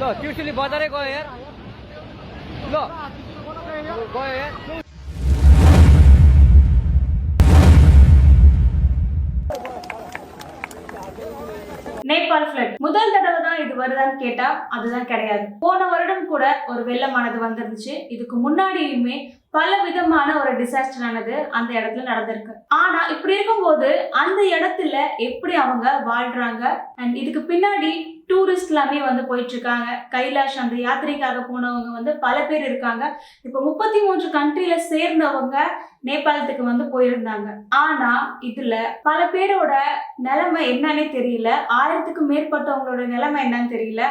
लो ट्यूशनली बहुत सारे को यार लो को यार நேபாள் ஃப்ளட் முதல் தடவை தான் இது வருதான்னு கேட்டா அதுதான் கிடையாது. போன வருடம் கூட ஒரு வெள்ளமானது வந்துருந்துச்சு. இதுக்கு முன்னாடியுமே பல விதமான ஒரு டிசாஸ்டர் ஆனது அந்த இடத்துல நடந்திருக்கு. ஆனா இப்படி இருக்கும்போது அந்த இடத்துல எப்படி அவங்க வாழ்றாங்க அண்ட் இதுக்கு பின்னாடி டூரிஸ்ட் எல்லாமே வந்து போயிட்டு இருக்காங்க. கைலாஷ் அந்த யாத்திரைக்காக போனவங்க வந்து பல பேர் இருக்காங்க. இப்போ 33 கண்ட்ரில சேர்ந்தவங்க நேபாளத்துக்கு வந்து போயிருந்தாங்க. ஆனா இதுல பல பேரோட நிலைமை என்னன்னே தெரியல. 1000க்கும் மேற்பட்டவங்களோட நிலைமை என்னன்னு தெரியல.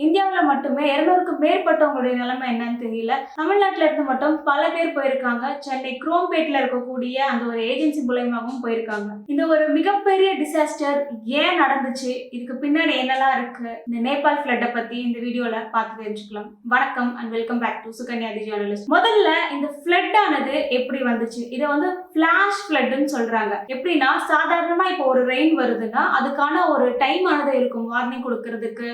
இந்தியாவில மட்டுமே 200க்கும் மேற்பட்டவங்களுடைய நிலைமை என்னன்னு தெரியல. தமிழ்நாட்டுல இருந்து மட்டும் பல பேர் போயிருக்காங்க. சென்னை குரோம்பேட்ல இருக்கக்கூடிய அந்த ஒரு ஏஜென்சி மூலமாகவும் போயிருக்காங்க. இந்த ஒரு மிகப்பெரிய டிசாஸ்டர் ஏன் நடந்துச்சு, இதுக்கு பின்னாடி என்னெல்லாம் இருக்கு, இந்த நேபாள் ஃப்ளட்டை பத்தி இந்த வீடியோல பார்த்து தெரிஞ்சுக்கலாம். வணக்கம் and welcome back to Sukanya the journalist. முதல்ல இந்த ஃப்ளட் ஆனது எப்படி வந்துச்சு? இதை வந்து ஃபிளாஷ் ஃப்ளட்னு சொல்றாங்க. எப்படின்னா சாதாரணமா இப்போ ஒரு ரெயின் வருதுன்னா அதுக்கான ஒரு டைம் ஆனது இருக்கும் வார்னிங் கொடுக்கறதுக்கு.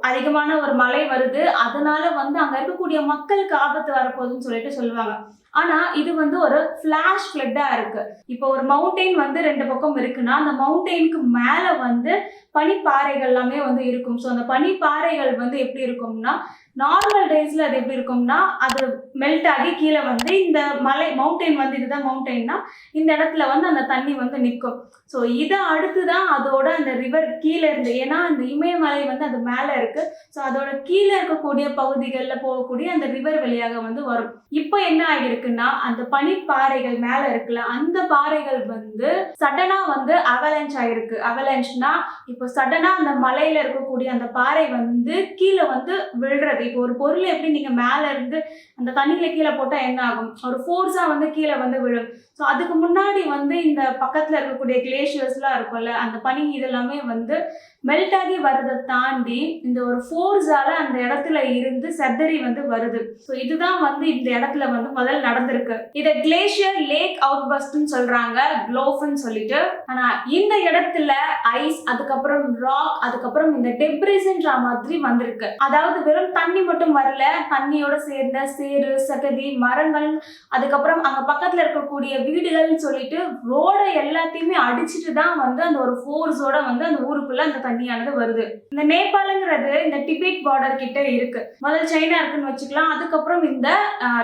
அதிகமான ஒரு மழை வருது, அதனால வந்து அங்க இருக்கக்கூடிய மக்களுக்கு ஆபத்து வரப்போகுதுன்னு சொல்லிட்டு சொல்லுவாங்க. ஆனா இது வந்து ஒரு ஃபிளாஷ் ஃப்ளட்டா இருக்கு. இப்போ ஒரு மவுண்டெயின் வந்து 2 பக்கம் இருக்குன்னா அந்த மவுண்டெயினுக்கு மேல வந்து பனிப்பாறைகள் எல்லாமே வந்து இருக்கும். ஸோ அந்த பனிப்பாறைகள் வந்து எப்படி இருக்கும்னா நார்மல் டேஸ்ல அது எப்படி இருக்கும்னா அது மெல்ட் ஆகி கீழே வந்து இந்த மலை மவுண்டெயின் வந்து இதுதான் மவுண்டெயின்னா இந்த இடத்துல வந்து அந்த தண்ணி வந்து நிற்கும். ஸோ இதை அடுத்துதான் அதோட அந்த ரிவர் கீழே இருந்து, ஏன்னா அந்த இமயமலை வந்து அது மேலே இருக்கு. ஸோ அதோட கீழே இருக்கக்கூடிய பகுதிகளில் போகக்கூடிய அந்த ரிவர் வழியாக வந்து வரும். இப்போ என்ன ஆகிருக்குன்னா அந்த பனிப்பாறைகள் மேலே இருக்குல்ல, அந்த பாறைகள் வந்து சடனா வந்து அவலான்ச் ஆகிருக்கு. அவலான்ச்னா இப்போ சடனா அந்த மலையில இருக்கக்கூடிய அந்த பாறை வந்து கீழே வந்து விழுறது. இப்போ ஒரு பொருளை எப்படி நீங்க மேல இருந்து அந்த தண்ணியில கீழே போட்டா என்ன ஆகும், ஒரு ஃபோர்ஸா வந்து கீழே வந்து விழும். ஸோ அதுக்கு முன்னாடி வந்து இந்த பக்கத்துல இருக்கக்கூடிய கிளேஷியர்ஸ்லாம் இருக்கும்ல, அந்த பனி இதெல்லாமே வந்து மெல்ட் ஆகி வர்றதை தாண்டி இந்த ஒரு ஃபோர்ஸால அந்த இடத்துல இருந்து செதறி வந்து வருது. ஸோ இதுதான் வந்து இந்த இடத்துல வந்து முதல்ல நடந்திருக்கு. இதை கிளேஷியர் லேக் அவுட் பஸ்ட்னு சொல்றாங்க, க்ளோஃப்னு சொல்லிட்டு. ஆனா இந்த இடத்துல ஐஸ், அதுக்கப்புறம் ராக், அதுக்கப்புறம் இந்த டெப்ரிஸ்ன்ற மாதிரி வந்திருக்கு. அதாவது வெறும் தண்ணி மட்டும் வரல, தண்ணியோட சேர்ந்த சேறு, சகதி, மரங்கள், அதுக்கப்புறம் அங்க பக்கத்துல இருக்கக்கூடிய வீடுகள்னு சொல்லிட்டு ரோட எல்லாத்தையுமே அடிச்சுட்டு தான் வந்து அந்த ஒரு ஃபோர்ஸோட வந்து அந்த ஊருக்குள்ள அந்த தண்ணியானது வருது. இந்த நேபாளங்கிறது இந்த டிபெட் பார்டர் கிட்ட இருக்கு. முதல்ல சைனா இருக்குன்னு வச்சுக்கலாம், அதுக்கப்புறம் இந்த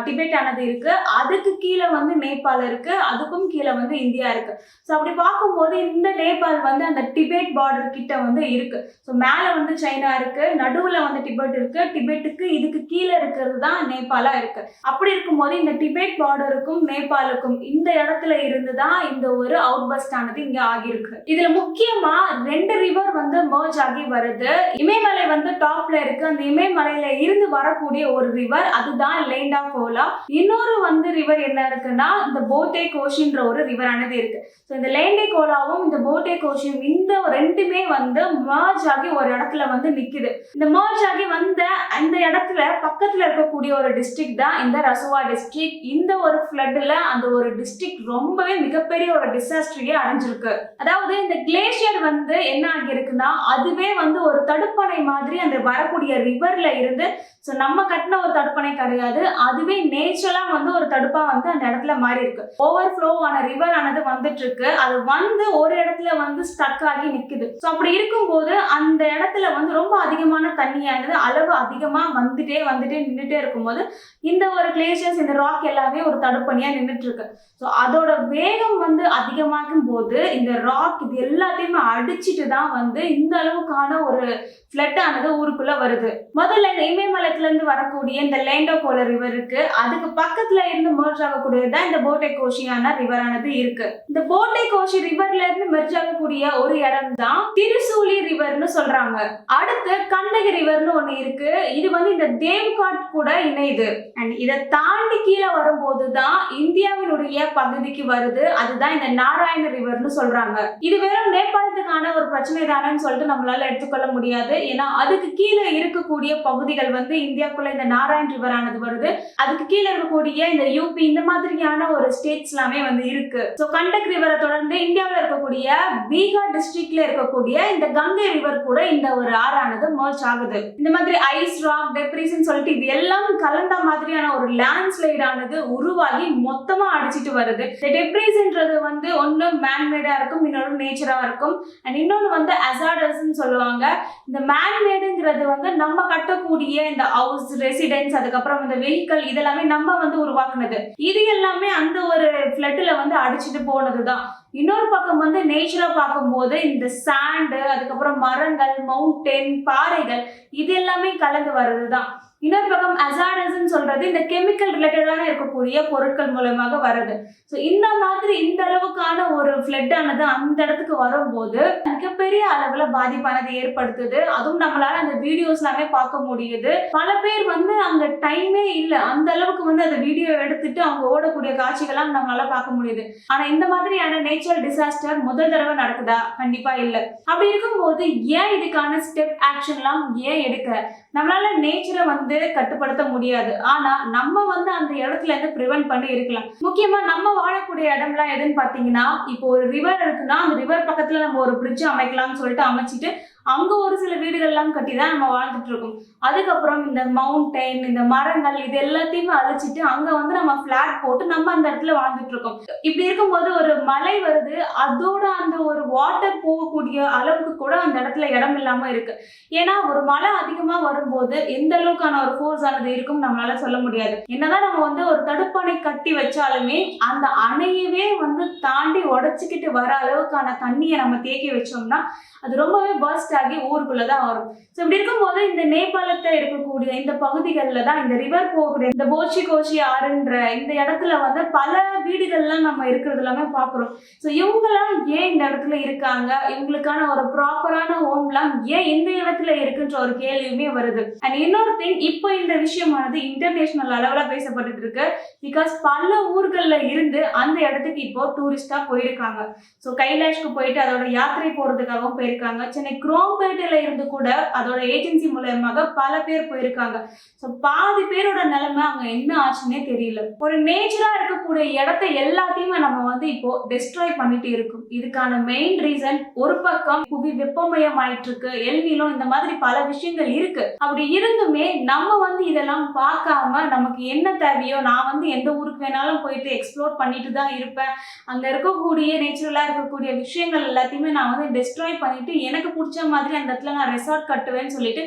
டிபெட் ஆனது இருக்கு, அதுக்கு கீழே வந்து நேபாள் இருக்கு, அதுக்கும் கீழே வந்து இந்தியா இருக்கு. ஸோ அப்படி பார்க்கும்போது இந்த நேபாள் வந்து அந்த டிபெட் பார்டர் கிட்ட வந்து இருக்கு. ஸோ மேல வந்து சைனா இருக்கு, நடுவுல வந்து டிபெட் இருக்கு, டிபெட்டுக்கு இதுக்கு கீழே இருக்கிறது தான் நேபாளா இருக்கு. அப்படி இருக்கும்போது இந்த டிபெட் பார்டருக்கும் நேபாளுக்கும் இந்த இடத்துல இருந்து தான் இந்த ஒரு அவுட் பஸ்ட் ஆனது இங்க ஆகிருக்கு. இதுல முக்கியமா 2 ரிவர் வந்து மர்ஜ் ஆகி வருது. இமயமலை வந்து டாப்ல இருக்கு, அந்த இமயமலையில இருந்து வரக்கூடிய ஒரு ரிவர் அதுதான் லேண்டா கோலா. இன்னொரு வந்து ரிவர் என்ன இருக்குன்னா இந்த போட்டே கோஷின்ற ஒரு ரிவர் ஆனது இருக்கு. ஸோ இந்த லேண்டே கோலாவும் இந்த போட்டே கோஷியும் இந்த ரெண்டுமே வந்து மர்ஜ் ஆகி ஒரு இடத்துல வந்து நிக்குது. இந்த மர்ஜ் ஆகி வந்த அந்த இடத்துல பக்கத்துல இருக்கக்கூடிய ஒரு டிஸ்ட்ரிக்ட் தான் இந்த ரசுவா டிஸ்ட்ரிக்ட். இந்த ஒரு ஃப்ளட்ல அந்த ஒரு டிஸ்ட்ரிக்ட் ரொம்பவே மிகப்பெரிய ஒரு டிசாஸ்டரையே அடைஞ்சிருக்கு. அதாவது இந்த கிளேஷியர் வந்து என்ன ஆகியிருக்குன்னா அதுவே வந்து ஒரு தடுப்பணை மாதிரி அந்த வரக்கூடிய ரிவர்ல இருந்து, ஸோ நம்ம கட்டின ஒரு தடுப்பணை கிடையாது, அதுவே நேச்சுரலா வந்து ஒரு தடுப்பா வந்து அந்த இடத்துல மாறி இருக்கு. ஓவர் ஃப்ளோ ஆன ரிவர் ஆனது வந்துட்டு இருக்கு, அது வந்து ஒரு இடத்துல வந்து ஸ்டக் ஆகி நிக்குது. ஸோ அப்படி இருக்கும்போது அந்த இடத்துல வந்து ரொம்ப அதிகமான தண்ணியானது அளவு அதிகமா வந்துட்டே நின்றுட்டே இருக்கும்போது இந்த ஒரு கிளேஷியர்ஸ், இந்த ராக் எல்லாமே ஒரு தடுப்பணியா நின்றுட்டு இருக்கு. ஸோ அதோட வேகம் வந்து அதிகமாகும் போது இந்த ராக் இது எல்லாத்தையுமே அடிச்சுட்டு தான் வந்து இந்த அளவுக்கான ஒரு ஃப்ளட் ஆனது ஊருக்குள்ள வருது. முதல்ல இந்த இமயமலையில இருந்து வரக்கூடிய இந்த லேண்டோ கோலா ரிவர் இருக்கு, அதுக்கு பக்கத்துல இருந்து மெர்ஜ் ஆகக்கூடியதுதான் இந்த போட்டே கோஷியான ரிவர் ஆனது இருக்கு. இந்த போட்டே கோஷி ரிவர்ல இருந்து மெர்ஜ் ஆகக்கூடிய ஒரு இடம் தான் திருசூலி ரிவர்னு சொல்றாங்க. அடுத்து கண்ணகி ரிவர்னு ஒண்ணு இருக்கு, இது வந்து இந்த தேவ்காட் கூட இணையுது. அண்ட் இதை தாண்டி கீழே வரும்போது தான் இந்தியாவினுடைய பகுதிக்கு வருது, அதுதான் இந்த நாராயண ரிவர்னு சொல்றாங்க. இது வெறும் நேபாளத்துக்கான ஒரு பிரச்சனை தானேன்னு சொல்லிட்டு நம்மளால எடுத்துக்கொள்ள முடியாது. ஏன்னா அதுக்கு கீழே இருக்கக்கூடிய பகுதிகள் வந்து இந்தியாக்குள்ள இந்த நாராயண் ரிவர் ஆனது வருது, அதுக்கு கீழே இருக்கக்கூடிய இந்த யூபி இந்த மாதிரியான ஒரு ஸ்டேட்ஸ் எல்லாமே வந்து இருக்கு. ஸோ கண்டக் ரிவரை தொடர்ந்து இந்தியாவில் இருக்கக்கூடிய பீகார் டிஸ்ட்ரிக்ட்ல இருக்கக்கூடிய இந்த கங்கை ரிவர் கூட இந்த ஒரு ஆறானது மர்ஜ் ஆகுது. இந்த மாதிரி ஐஸ் ராக், டெப்ரிஸ்ன்னு சொல்லிட்டு இது எல்லாம் கலந்த மாதிரியான ஒரு லேண்ட்ஸ்லைட் ஆனது உருவாகி மொத்தமா அடிச்சிட்டு வருது. இந்த டெப்ரிஸ்ன்றது வந்து ஒன்னு மேன்மேடா இருக்கும், இன்னொன்று நேச்சரா இருக்கும். அண்ட் இன்னொன்று வந்து அசாடர்ஸ்ன்னு சொல்லுவாங்க. இந்த மேன்மேடுங்கிறது வந்து நம்ம கட்டக்கூடிய இந்த ஹவுஸ், ரெசிடென்ஸ், அதுக்கப்புறம் இந்த வெஹிக்கல் இதெல்லாமே நம்ம வந்து உருவாக்குனது. இது எல்லாமே அந்த ஒரு ஃப்ளட்ல வந்து அடிச்சுட்டு போனதுதான். இன்னொரு பக்கம் வந்து நேச்சரா பார்க்கும்போது இந்த சாண்டு, அதுக்கப்புறம் மரங்கள், மவுண்டன், பாறைகள் இது எல்லாமே கலந்து வர்றதுதான். இன்னொரு பக்கம் அசாடர்ஸ்ன்னு சொல்றது இந்த கெமிக்கல் ரிலேட்டடான இருக்கக்கூடிய பொருட்கள் மூலமாக வருது. ஸோ இந்த மாதிரி இந்த அளவுக்கான ஒரு ஃப்ளட் ஆனது அந்த இடத்துக்கு வரும்போது மிகப்பெரிய அளவுல பாதிப்பானது ஏற்படுத்துது. அதுவும் நம்மளால அந்த வீடியோஸ் எல்லாமே பார்க்க முடியுது. பல பேர் வந்து அங்க டைமே இல்லை, அந்த அளவுக்கு வந்து அந்த வீடியோ எடுத்துட்டு அவங்க ஓடக்கூடிய காட்சிகள்லாம் நம்மளால பார்க்க முடியுது. ஆனா இந்த மாதிரியான நேச்சுரல் டிசாஸ்டர் முதல் தடவை நடக்குதா? கண்டிப்பா இல்லை. அப்படி இருக்கும்போது ஏன் இதுக்கான ஸ்டெப் ஆக்ஷன்லாம் ஏன் எடுக்க? நம்மளால நேச்சரை வந்து கட்டுப்படுத்த முடியாது, ஆனா நம்ம வந்து அந்த இடத்துல இருந்து பிரிவென்ட் பண்ணி இருக்கலாம். முக்கியமா நம்ம வாழக்கூடிய இடம்லாம் எதுன்னு பாத்தீங்கன்னா, இப்போ ஒரு ரிவர் இருக்குன்னா அந்த ரிவர் பக்கத்துல நம்ம ஒரு பிரிட்ஜ் அமைக்கலாம்னு சொல்லிட்டு அமைச்சிட்டு அங்க ஒரு சில வீடுகள்லாம் கட்டி தான் நம்ம வாழ்ந்துட்டு இருக்கோம். அதுக்கப்புறம் இந்த மவுண்டைன், இந்த மரங்கள் இது எல்லாத்தையுமே அழிச்சிட்டு அங்க வந்து நம்ம பிளாட் போட்டு நம்ம அந்த இடத்துல வாழ்ந்துட்டு இருக்கோம். இப்படி இருக்கும்போது ஒரு மழை வருது, அதோட அந்த ஒரு வாட்டர் போகக்கூடிய அளவுக்கு கூட அந்த இடத்துல இடம் இல்லாம இருக்கு. ஏன்னா ஒரு மழை அதிகமா வரும்போது எந்த அளவுக்கான ஒரு ஃபோர்ஸ் ஆனது இருக்கும் நம்மளால சொல்ல முடியாது. என்னதான் நம்ம வந்து ஒரு தடுப்பணை கட்டி வச்சாலுமே அந்த அணையவே வந்து தாண்டி உடைச்சுக்கிட்டு வர அளவுக்கான தண்ணியை நம்ம தேக்கி வச்சோம்னா அது ரொம்பவே பர்ஸ்ட் ஆகி ஊருக்குள்ளதான் வரும். ஸோ இப்படி இருக்கும்போது இந்த நேபாளத்தை இருக்கக்கூடிய இந்த பகுதிகளில் தான் இந்த ரிவர் போகக்கூடிய இந்த போச்சி கோச்சி ஆறுன்ற இந்த இடத்துல வந்து பல வீடுகள்லாம் நம்ம இருக்கிறது எல்லாமே பார்க்குறோம். ஸோ இவங்கெல்லாம் ஏன் இந்த இடத்துல இருக்காங்க, இவங்களுக்கான ஒரு ப்ராப்பரான ஹோம்லாம் ஏன் இந்த இடத்துல இருக்குன்ற ஒரு கேள்வியுமே வருது. அண்ட் இன்னொரு திங், இப்போ இந்த விஷயமானது இன்டர்நேஷனல் அளவில் பேசப்பட்டு இருக்கு. பிகாஸ் பல ஊர்களில் இருந்து அந்த இடத்துக்கு இப்போ டூரிஸ்டா போயிருக்காங்க. ஸோ கைலாஷ்க்கு போயிட்டு அதோட யாத்திரை போறதுக்காகவும் போயிருக்காங்க. சென்னை குரோம்பேட்டையில இருந்து கூட அதோட ஏஜென்சி மூலமாக பல பேர் போயிருக்காங்க. ஸோ பாதி பேரோட நிலைமை அங்க என்ன ஆச்சுன்னே தெரியல. ஒரு நேச்சரா இருக்கக்கூடிய இடத்தை எல்லாத்தையுமே நம்ம வந்து இப்போ டெஸ்ட்ராய் பண்ணிட்டு இருக்கோம். இதுக்கான மெயின் ரீசன் ஒரு பக்கம் புவி வெப்பமயம் ஆயிட்டு இருக்கு, எல்நிலோ, இந்த மாதிரி பல விஷயங்கள் இருக்கு. அப்படி இருந்துமே நம்ம வந்து இதெல்லாம் பார்க்காம நமக்கு என்ன தேவையோ, நான் வந்து எந்த ஊருக்கு வேணாலும் போயிட்டு எக்ஸ்ப்ளோர் பண்ணிட்டு தான் இருப்பேன், அங்க இருக்கக்கூடிய நேச்சுரலா இருக்கக்கூடிய விஷயங்கள் எல்லாத்தையுமே நான் வந்து டெஸ்ட்ராய் பண்ணிட்டு எனக்கு பிடிச்ச மாதிரி அந்த இடத்துல நான் ரெசார்ட் கட்டுவேன்னு சொல்லிட்டு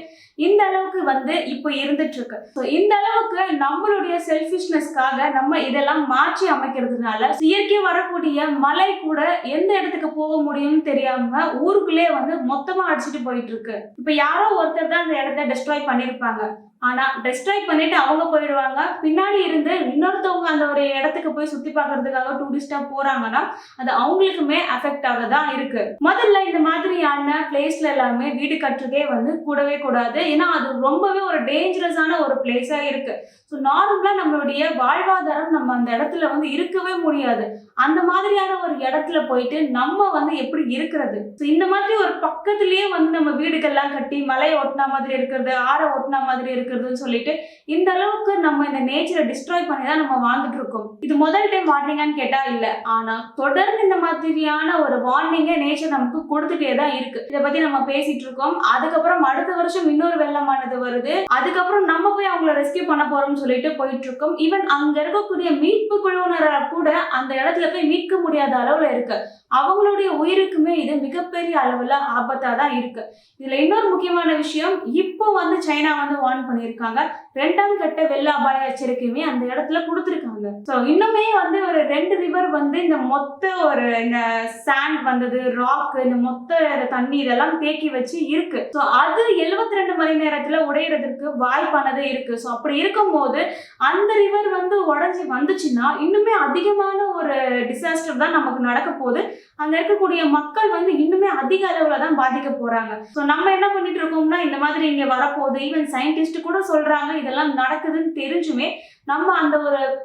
இந்த அளவுக்கு வந்து இப்போ இருந்துட்டு இருக்கு. ஸோ இந்த அளவுக்கு நம்மளுடைய செல்ஃபிஷ்னஸ்க்காக நம்ம இதெல்லாம் மாற்றி அமைக்கிறதுனால இயற்கை வரக்கூடிய மழை கூட எந்த இடத்துக்கு போக முடியும்னு தெரியாம ஊருக்குள்ளே வந்து மொத்தமா அடிச்சுட்டு போயிட்டு இருக்கு. இப்ப யாரோ ஒருத்தர் தான் அந்த இடத்த டெஸ்ட்ராய் பண்ணிருப்பாங்க, ஆனா டெஸ்ட்ராய் பண்ணிட்டு அவங்க போயிடுவாங்க. பின்னாடி இருந்து இன்னொருத்தவங்க அந்த ஒரு இடத்துக்கு போய் சுத்தி பார்க்கறதுக்காக டூரிஸ்டா போறாங்கன்னா அது அவங்களுக்குமே அஃபெக்ட் ஆக தான் இருக்கு. முதல்ல இந்த மாதிரியான பிளேஸ்ல எல்லாமே வீடு கட்டுறதே வந்து கூடவே கூடாது. ஏன்னா அது ரொம்பவே ஒரு டேஞ்சரஸான ஒரு பிளேஸா இருக்கு. ஸோ நார்மலா நம்மளுடைய வாழ்வாதாரம் நம்ம அந்த இடத்துல வந்து இருக்கவே முடியாது. அந்த மாதிரியான ஒரு இடத்துல போயிட்டு நம்ம வந்து எப்படி இருக்கிறது? ஸோ இந்த மாதிரி ஒரு பக்கத்திலேயே வந்து நம்ம வீடுகள்லாம் கட்டி மலையை ஒட்டினா மாதிரி இருக்கிறது, ஆறை ஒட்டினா மாதிரி இருக்கிறதுன்னு சொல்லிட்டு இந்த அளவுக்கு நம்ம இந்த நேச்சரை டிஸ்ட்ராய் பண்ணி தான் நம்ம வாழ்ந்துட்டு இருக்கோம். இது முதல் டைம் வார்னிங்கான்னு கேட்டா இல்ல, ஆனா தொடர்ந்து இந்த மாதிரியான ஒரு வார்னிங்கை நேச்சர் நமக்கு கொடுத்துட்டே தான் இருக்கு. இதை பத்தி நம்ம பேசிட்டு இருக்கோம். அதுக்கப்புறம் அடுத்த வருஷம் இன்னொரு வெள்ளமானது வருது, அதுக்கப்புறம் நம்ம போய் அவங்கள ரெஸ்கியூ பண்ண போறோம்னு சொல்லிட்டு போயிட்டு இருக்கோம். ஈவன் அங்க இருக்கக்கூடிய மீட்பு குழுவினரை கூட அந்த இடத்துல போய் மீட்க முடியாத அளவுல இருக்கு. அவங்களுடைய உயிருக்குமே இது மிகப்பெரிய அளவுல ஆபத்தா தான் இருக்கு. இதுல இன்னொரு முக்கியமான விஷயம், இப்போ வந்து சைனா வந்து வார்ன் பண்ணியிருக்காங்க, 2ஆம் கட்ட வெள்ள அபாய எச்சரிக்கையுமே அந்த இடத்துல கொடுத்துருக்காங்க. ஸோ இன்னுமே வந்து ஒரு 2 ரிவர் வந்து இந்த மொத்த ஒரு இந்த சாண்ட் வந்தது, ராக், இந்த மொத்த தண்ணி இதெல்லாம் தேக்கி வச்சு இருக்கு. ஸோ அது 72 மணி நேரத்துல உடையறதுக்கு வாய்ப்பானது இருக்கு. ஸோ அப்படி இருக்கும்போது அந்த ரிவர் வந்து உடஞ்சி வந்துச்சுன்னா இன்னுமே அதிகமான ஒரு டிசாஸ்டர் தான் நமக்கு நடக்க போகுது. அங்க இருக்கக்கூடிய மக்கள் வந்து இன்னுமே அதிக அளவுல தான் பாதிக்க போறாங்க. ஸோ நம்ம என்ன பண்ணிட்டு இருக்கோம்னா இந்த மாதிரி இங்க வரப்போகுது, ஈவன் சயின்டிஸ்ட் கூட சொல்றாங்க இதெல்லாம் நடக்குதுன்னு தெரிஞ்சுமே நம்ம அந்த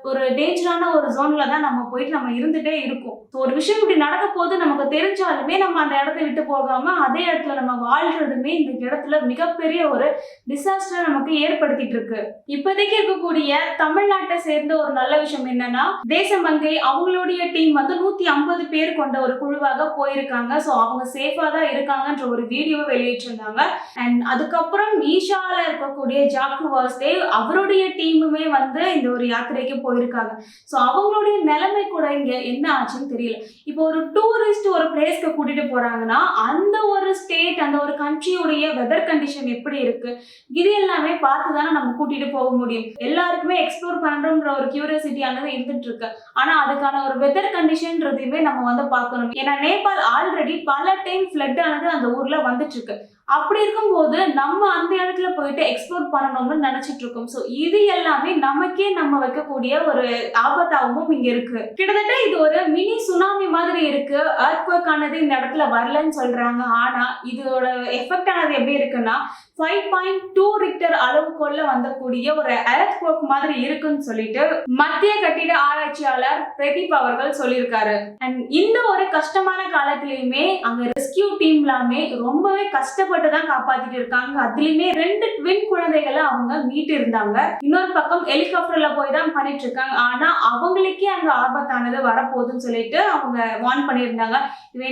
ஒரு டேஞ்சரான ஒரு ஜோன்ல தான் நம்ம போயிட்டு நம்ம இருந்துட்டே இருக்கோம். ஸோ ஒரு விஷயம் இப்படி நடக்க போது நமக்கு தெரிஞ்சாலுமே நம்ம அந்த இடத்த விட்டு போகாம அதே இடத்துல நம்ம வாழ்றதுமே இந்த இடத்துல மிகப்பெரிய ஒரு டிசாஸ்டர் நமக்கு ஏற்படுத்திட்டு இருக்கு. இப்போதைக்கு இருக்கக்கூடிய தமிழ்நாட்டை சேர்ந்த ஒரு நல்ல விஷயம் என்னன்னா, தேசமங்கை அவங்களுடைய டீம் வந்து 150 பேர் கொண்ட ஒரு குழுவாக போயிருக்காங்க. ஸோ அவங்க சேஃபா தான் இருக்காங்கன்ற ஒரு வீடியோவை வெளியிட்டிருந்தாங்க. அண்ட் அதுக்கப்புறம் ஈஷால இருக்கக்கூடிய ஜாக்கு வாசுதேவ் அவருடைய டீமுமே வந்து இந்த ஒரு யாத்திரைக்கு போயிருக்காங்க. ஸோ அவங்களுடைய நிலைமை கூட இங்க என்ன ஆச்சுன்னு தெரியல. இப்போ ஒரு டூரிஸ்ட் ஒரு பிளேஸ்க்கு கூட்டிட்டு போறாங்கன்னா அந்த ஒரு ஸ்டேட் அந்த ஒரு கண்ட்ரியுடைய வெதர் கண்டிஷன் எப்படி இருக்கு இது எல்லாமே பார்த்து தானே நம்ம கூட்டிட்டு போக முடியும். எல்லாருக்குமே எக்ஸ்ப்ளோர் பண்றோம்ன்ற ஒரு கியூரியாசிட்டியானது இருந்துட்டு இருக்கு. ஆனா அதுக்கான ஒரு வெதர் கண்டிஷன்றதையுமே நம்ம வந்து பார்க்கணும். ஏன்னா நேபாள் ஆல்ரெடி பல டைம் ஃப்ளட் ஆனது அந்த ஊர்ல வந்துட்டு இருக்கு. அப்படி இருக்கும்போது நம்ம அந்த இடத்துல போயிட்டு எக்ஸ்ப்ளோர் பண்ணணும்னு நினைச்சிட்டு இருக்கோம். ஸோ இது எல்லாமே நமக்கே நம்ம வைக்கக்கூடிய ஒரு ஆபத்தாகவும் இங்க இருக்கு. கிட்டத்தட்ட இது ஒரு மினி சுனாமி மாதிரி இருக்கு. எர்த்குவேக் ஆனது இந்த இடத்துல வரலன்னு சொல்றாங்க. ஆனா இதோட எஃபெக்ட் ஆனது எப்படி இருக்குன்னா 5.2 ரிக்டர் அளவுக்குள்ள வந்தக்கூடிய ஒரு எர்த்குவேக் மாதிரி இருக்குன்னு சொல்லிட்டு மத்திய கட்டிட ஆராய்ச்சியாளர் பிரதீப் அவர்கள் சொல்லியிருக்காரு. அண்ட் இந்த ஒரு கஷ்டமான காலத்திலயுமே அங்க ரெஸ்கியூ டீம் எல்லாமே ரொம்பவே கஷ்டப்பட்டு தான் காப்பாத்திட்டு இருக்காங்க. அதுலயுமே 2 ட்வின் குழந்தைகளை அவங்க மீட்டு இருந்தாங்க. இன்னொரு பக்கம் ஹெலிகாப்டர்ல போய் தான் பண்ணிட்டு இருக்காங்க. ஆனா அவங்களுக்கே அங்க ஆபத்தானது வரப்போகுதுன்னு சொல்லிட்டு அவங்க வார்ன் பண்ணியிருந்தாங்க.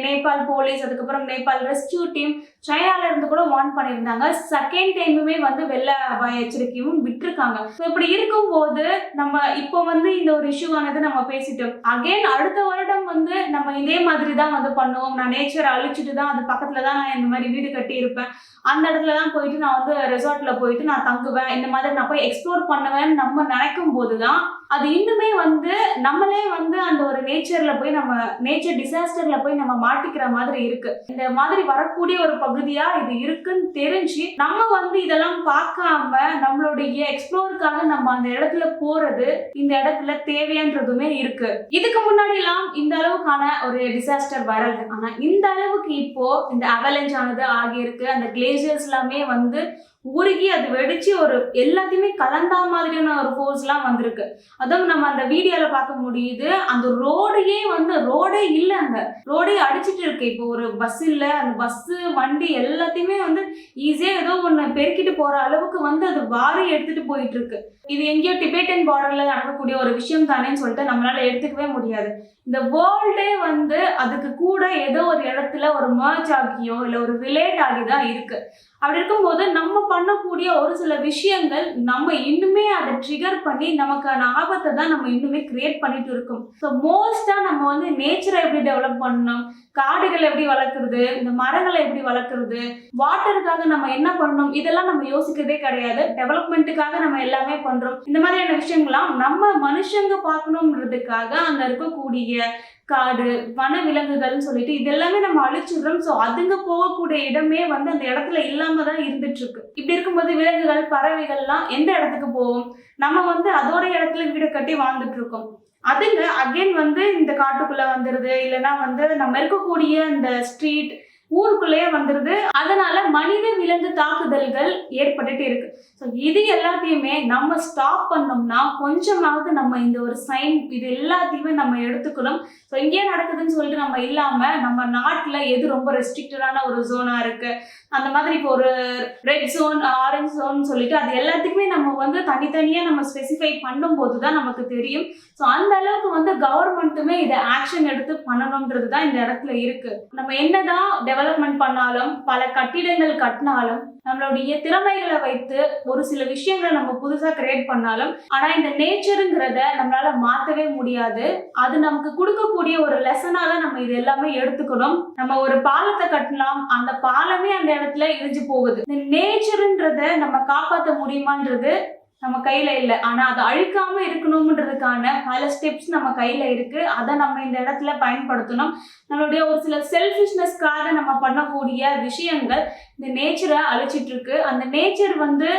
நேபாள் போலீஸ், அதுக்கப்புறம் நேபாள் ரெஸ்கியூ டீம், சைனால இருந்து கூட வார்ன் பண்ணியிருந்தாங்க. செகண்ட் டைமுமே வந்து வெள்ள அபாய எச்சரிக்கையும் விட்டுருக்காங்க. ஸோ இப்படி இருக்கும்போது நம்ம இப்போ வந்து இந்த ஒரு இஷ்யூ ஆனது நம்ம பேசிட்டோம். அகைன் அடுத்த வருடம் வந்து நம்ம இதே மாதிரி தான் வந்து பண்ணுவோம். நான் நேச்சரை அழிச்சிட்டு தான் அது பக்கத்துல தான் நான் இந்த மாதிரி வீடு கட்டி இருப்பேன். அந்த இடத்துல தான் போயிட்டு நான் வந்து ரெசார்ட்ல போயிட்டு நான் தங்குவேன். இந்த மாதிரி நான் போய் எக்ஸ்ப்ளோர் பண்ணுவேன்னு நம்ம நினைக்கும் போதுதான் அது இன்னுமே வந்து நம்மளே வந்து அந்த ஒரு நேச்சர்ல போய் நம்ம நேச்சர் டிசாஸ்டர்ல போய் நம்ம மாட்டிக்கிற மாதிரி இருக்கு. இந்த மாதிரி வரக்கூடிய ஒரு பகுதியா இது இருக்குன்னு தெரிஞ்சு நம்ம வந்து இதெல்லாம் பார்க்காம நம்மளுடைய எக்ஸ்ப்ளோருக்காக நம்ம அந்த இடத்துல போறது இந்த இடத்துல தேவையான்றதுமே இருக்கு. இதுக்கு முன்னாடி எல்லாம் இந்த அளவுக்கான ஒரு டிசாஸ்டர் வரல. ஆனா இந்த அளவுக்கு இப்போ இந்த அவலஞ்ச் ஆனது ஆகியிருக்கு. அந்த கிளேசியர்ஸ் எல்லாமே வந்து உருகி அது வெடிச்சு ஒரு எல்லாத்தையுமே கலந்தா மாதிரியான ஒரு ஃபோர்ஸ் எல்லாம் வந்திருக்கு. அதுவும் நம்ம அந்த வீடியோல பார்க்க முடியுது. அந்த ரோடையே வந்து ரோடே இல்லை, அங்க ரோடே அடிச்சிட்டு இருக்கு. இப்போ ஒரு பஸ் இல்லை, அந்த பஸ் வண்டி எல்லாத்தையுமே வந்து ஈஸியா ஏதோ ஒன்று பெருக்கிட்டு போற அளவுக்கு வந்து அது வாரி எடுத்துட்டு போயிட்டு இருக்கு. இது எங்கேயோ டிபேட்டன் பார்டர்ல நடக்கக்கூடிய ஒரு விஷயம் தானேன்னு சொல்லிட்டு நம்மளால எடுத்துக்கவே முடியாது. இந்த வேர்ல்டே வந்து அதுக்கு கூட ஏதோ ஒரு இடத்துல ஒரு மர்ஜ் ஆகியோ இல்லை ஒரு ரிலேட் ஆகிதான் இருக்கு. அப்படி இருக்கும்போது நம்ம பண்ணக்கூடிய ஒரு சில விஷயங்கள் நம்ம இன்னுமே அதை ட்ரிகர் பண்ணி நமக்கான ஆபத்தை தான் நம்ம இன்னுமே கிரியேட் பண்ணிட்டு இருக்கோம். ஸோ மோஸ்டா நம்ம வந்து நேச்சரை எப்படி டெவலப் பண்ணணும், காடுகளை எப்படி வளர்க்குறது, இந்த மரங்களை எப்படி வளர்க்குறது, வாட்டருக்காக நம்ம என்ன பண்ணணும், இதெல்லாம் நம்ம யோசிக்கிறதே கிடையாது. டெவலப்மெண்ட்டுக்காக நம்ம எல்லாமே பண்றோம். இந்த மாதிரியான விஷயங்கள்லாம் நம்ம மனுஷங்க பார்க்கணுன்றதுக்காக அங்க இருக்கக்கூடிய காடு, வன விலங்குகள்னு சொல்லிட்டு இதெல்லாமே நம்ம அழிச்சிடுறோம். ஸோ அதுங்க போகக்கூடிய இடமே வந்து அந்த இடத்துல இல்லாம தான் இருந்துட்டு இருக்கு. இப்படி இருக்கும்போது விலங்குகள், பறவைகள்லாம் எந்த இடத்துக்கு போகும்? நம்ம வந்து அதோட இடத்துல வீடு கட்டி வாழ்ந்துட்டு இருக்கோம். அதுங்க அகைன் வந்து இந்த காட்டுக்குள்ள வந்துருது, இல்லைன்னா வந்து நம்ம இருக்கக்கூடிய இந்த ஸ்ட்ரீட் ஊருக்குள்ளேயே வந்துருது. அதனால மனித விலங்கு தாக்குதல்கள் ஏற்பட்டுட்டு இருக்கு. ஸோ இது எல்லாத்தையுமே நம்ம ஸ்டாப் பண்ணோம்னா கொஞ்சமாவது நம்ம இந்த ஒரு சைன் இது எல்லாத்தையுமே நம்ம எடுத்துக்கணும். ஸோ இங்கே நடக்குதுன்னு சொல்லிட்டு நம்ம இல்லாம நம்ம நாட்டில் எது ரொம்ப ரெஸ்ட்ரிக்டடான ஒரு ஜோனா இருக்கு, அந்த மாதிரி இப்போ ஒரு ரெட் ஜோன், ஆரஞ்சு ஜோன் சொல்லிட்டு அது எல்லாத்துக்குமே நம்ம வந்து தனித்தனியாக நம்ம ஸ்பெசிஃபை பண்ணும்போது தான் நமக்கு தெரியும். ஸோ அந்த அளவுக்கு வந்து கவர்மெண்ட்டுமே இதை ஆக்ஷன் எடுத்து பண்ணணுன்றது தான் இந்த இடத்துல இருக்கு. நம்ம என்னதான் டெவலப்மெண்ட் பண்ணாலும், பல கட்டிடங்கள் கட்டினாலும், நம்மளுடைய திறமைகளை வைத்து ஒரு சில விஷயங்களை நம்ம புதுசா கிரியேட் பண்ணாலும், ஆனா இந்த நேச்சருங்கிறத நம்மளால மாத்தவே முடியாது. அது நமக்கு கொடுக்கக்கூடிய ஒரு லெசனா தான் நம்ம இது எல்லாமே எடுத்துக்கணும். நம்ம ஒரு பாலத்தை கட்டலாம், அந்த பாலமே அந்த இடத்துல இடிஞ்சு போகுது. இந்த நேச்சருன்றத நம்ம காப்பாற்ற முடியுமான்றது நம்ம கையில இல்லை. ஆனா அதை அழிக்காம இருக்கணும்ன்றதுக்கான பல ஸ்டெப்ஸ் நம்ம கையில இருக்கு. அதை நம்ம இந்த இடத்துல பயன்படுத்தணும். நம்மளுடைய ஒரு சில செல்ஃபிஷ்னஸ்க்காக நம்ம பண்ணக்கூடிய விஷயங்கள் இந்த நேச்சரை அழிச்சிட்டு இருக்கு. அந்த நேச்சர் வந்து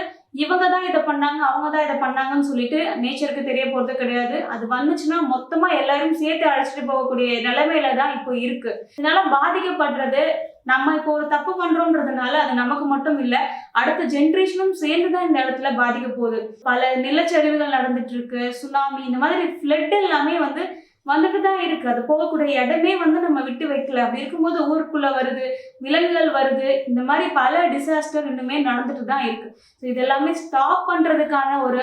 இவங்க தான் இதை பண்ணாங்க, அவங்க தான் இதை பண்ணாங்கன்னு சொல்லிட்டு நேச்சருக்கு தெரிய போறது கிடையாது. அது வந்துச்சுன்னா மொத்தமா எல்லாரும் சேர்த்து அழைச்சிட்டு போகக்கூடிய நிலைமையில தான் இப்போ இருக்கு. இதனால பாதிக்கப்படுறது நம்ம இப்போ ஒரு தப்பு பண்றோம்ன்றதுனால அது நமக்கு மட்டும் இல்லை, அடுத்த ஜென்ரேஷனும் சேர்ந்துதான் இந்த இடத்துல பாதிக்க போகுது. பல நிலச்சரிவுகள் நடந்துட்டு இருக்கு, சுனாமி, இந்த மாதிரி ஃப்ளட் எல்லாமே வந்து வந்துட்டு தான் இருக்கு. அது போகக்கூடிய இடமே வந்து நம்ம விட்டு வைக்கல. அப்படி இருக்கும்போது ஊருக்குள்ள வருது, விலங்குகள் வருது, இந்த மாதிரி பல டிசாஸ்டர் இன்னுமே நடந்துட்டு தான் இருக்கு. ஸோ இது எல்லாமே ஸ்டாப் பண்றதுக்கான ஒரு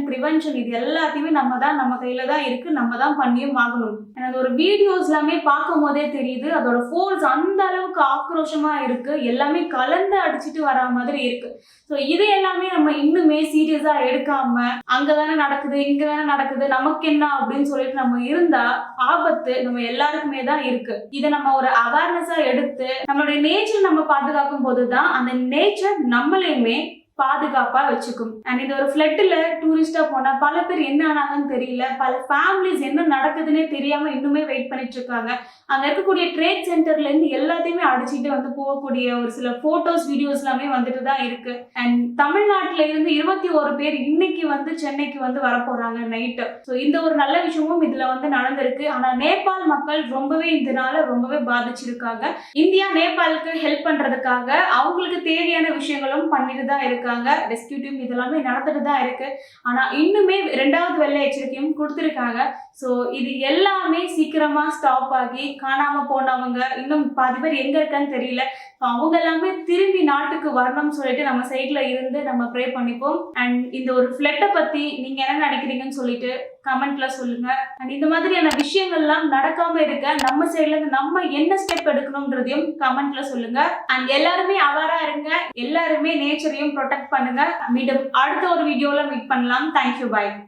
ப்ரிவென்ஷன் இது எல்லாத்தையுமே நம்ம கையில தான் இருக்கு. நம்ம தான் பண்ணியும் ஆகணும். எனக்கு ஒரு வீடியோஸ் எல்லாமே பார்க்கும் போதே தெரியுது அதோட ஃபோர்ஸ் அந்த அளவுக்கு ஆக்ரோஷமா இருக்கு. எல்லாமே கலந்து அடிச்சுட்டு வர மாதிரி இருக்கு. ஸோ இது எல்லாமே நம்ம இன்னுமே சீரியஸா எடுக்காம அங்கதானே நடக்குது, இங்கதானே நடக்குது, நமக்கு என்ன அப்படின்னு சொல்லிட்டு நம்ம இருந்தா ஆபத்து நம்ம எல்லாருக்குமே தான் இருக்கு. இதை நம்ம ஒரு அவேர்னஸா எடுத்து நம்மளுடைய நேச்சர் நம்ம பாதுகாக்கும் போதுதான் அந்த நேச்சர் நம்மளையுமே பாதுகாப்பா வச்சுக்கும். அண்ட் இந்த ஒரு ஃபிளட்ல டூரிஸ்டா போனா பல பேர் என்ன ஆனாங்கன்னு தெரியல. பல ஃபேமிலிஸ் என்ன நடக்குதுன்னே தெரியாம இன்னுமே வெயிட் பண்ணிட்டு இருக்காங்க. அங்க இருக்கக்கூடிய ட்ரேட் சென்டர்ல இருந்து எல்லாத்தையுமே அடிச்சுட்டு வந்து போகக்கூடிய ஒரு சில போட்டோஸ் வீடியோஸ் எல்லாமே வந்துட்டு தான் இருக்கு. அண்ட் தமிழ்நாட்டுல இருந்து 21 பேர் இன்னைக்கு வந்து சென்னைக்கு வந்து வரப்போறாங்க நைட்டு. ஸோ இந்த ஒரு நல்ல விஷயமும் இதுல வந்து நடந்திருக்கு. ஆனா நேபாள் மக்கள் ரொம்பவே இதனால ரொம்பவே பாதிச்சிருக்காங்க. இந்தியா நேபாளுக்கு ஹெல்ப் பண்றதுக்காக அவங்களுக்கு தேவையான விஷயங்களும் பண்ணிட்டு தான் இருக்காங்க. ரெஸ்கியூ டீம் இதெல்லாமே நடந்துட்டு தான் இருக்கு. ஆனா இன்னுமே 2வது வெள்ளை எச்சரிக்கையும் கொடுத்திருக்காங்க. ஸோ இது எல்லாமே சீக்கிரமா ஸ்டாப் ஆகி காணாம போனவங்க இன்னும் பாதி பேர் எங்க இருக்கான்னு தெரியல. அவங்க எல்லாமே திரும்பி நாட்டுக்கு வரணும்னு சொல்லிட்டு நம்ம சைட்ல இருந்து நம்ம ப்ரே பண்ணிப்போம். அண்ட் இந்த ஒரு ஃபிளட்டை பத்தி நீங்க என்ன நினைக்கிறீங்கன்னு சொல்லிட்டு கமெண்ட்ல சொல்லுங்க. அண்ட் இந்த மாதிரியான விஷயங்கள்லாம் நடக்காம இருக்க நம்ம சைட்ல இருந்து நம்ம என்ன ஸ்டெப் எடுக்கணும்ன்றதையும் கமெண்ட்ல சொல்லுங்க. அண்ட் எல்லாருமே அவேரா இருங்க. எல்லாருமே நேச்சரையும் ப்ரொடெக்ட் பண்ணுங்க. மீண்டும் அடுத்த ஒரு வீடியோல மீட் பண்ணலாம். Thank you, by.